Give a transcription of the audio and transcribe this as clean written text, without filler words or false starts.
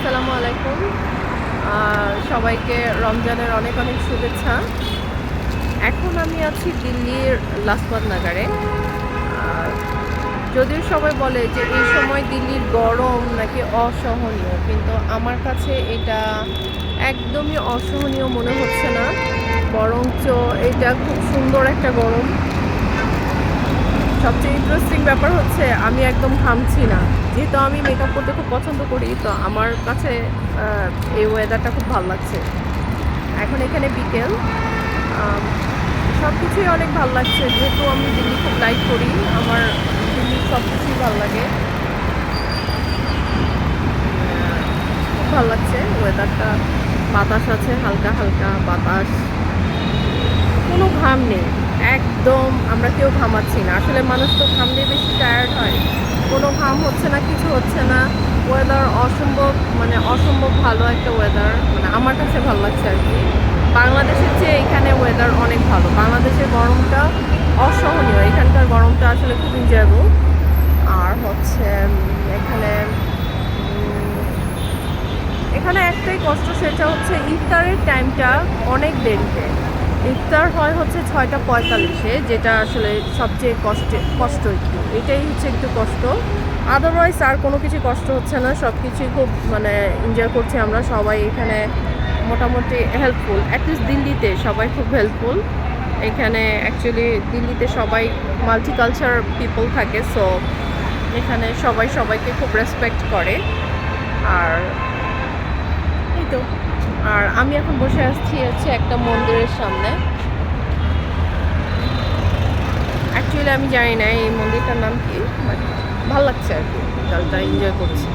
আসসালামু আলাইকুম। সবাইকে রমজানের অনেক অনেক শুভেচ্ছা। এখন আমি আছি দিল্লির লাজপত নগরে। আর যদিও সবাই বলে যে এই সময় দিল্লির গরম নাকি অসহনীয়, কিন্তু আমার কাছে এটা একদমই অসহনীয় মনে হচ্ছে না। বরঞ্চ এটা খুব সুন্দর একটা গরম। সবচেয়ে ইন্টারেস্টিং ব্যাপার হচ্ছে আমি একদম ঘামছি না। যেহেতু আমি মেকআপ করতে খুব পছন্দ করি, তো আমার কাছে এই ওয়েদারটা খুব ভালো লাগছে। এখন এখানে বিকেল, আম সব কিছুই অনেক ভাল লাগছে। যেহেতু আমি দিল্লি খুব লাইক করি, আমার দিল্লির সব কিছুই ভাল লাগে। খুব ভাল লাগছে ওয়েদারটা। বাতাস আছে, হালকা, হালকা বাতাস। কোনো ঘাম নেই। একদম আমরা কেউ ঘামাচ্ছি না। আসলে মানুষ তো ঘামলে বেশি টায়ার্ড হয়। কোনো ঘাম হচ্ছে না, কিছু হচ্ছে না। ওয়েদার অসম্ভব, মানে অসম্ভব ভালো একটা ওয়েদার। মানে আমার কাছে ভালো লাগছে আরকি। বাংলাদেশের চেয়ে এখানে ওয়েদার অনেক ভালো। বাংলাদেশের গরমটা অসহনীয়। এখানকার গরমটা আসলে খুব এনজয়েবল। আর হচ্ছে এখানে এখানে একটাই কষ্ট, সেটা হচ্ছে ইফতারের টাইমটা অনেক দেরিতে। ইফতার হয় হচ্ছে 6টা 45-এ, যেটা আসলে সবচেয়ে কষ্ট একটু। এটাই হচ্ছে একটু কষ্ট। আদারওয়াইজ আর কোনো কিছু কষ্ট হচ্ছে না। সব কিছুই খুব মানে এনজয় করছি আমরা সবাই এখানে। মোটামুটি হেল্পফুল। অ্যাটলিস্ট দিল্লিতে সবাই খুব হেল্পফুল। এখানে অ্যাকচুয়ালি দিল্লিতে সবাই মাল্টিকালচার পিপল থাকে, সো এখানে সবাই সবাইকে খুব রেসপেক্ট করে। আর এই তো। আর আমি এখন বসে আসছি হচ্ছে একটা মন্দিরের সামনে। অ্যাকচুয়ালি আমি জানি না এই মন্দিরটার নাম কি, বাট ভালো লাগছে আর কি, বিকালটা এনজয় করছি।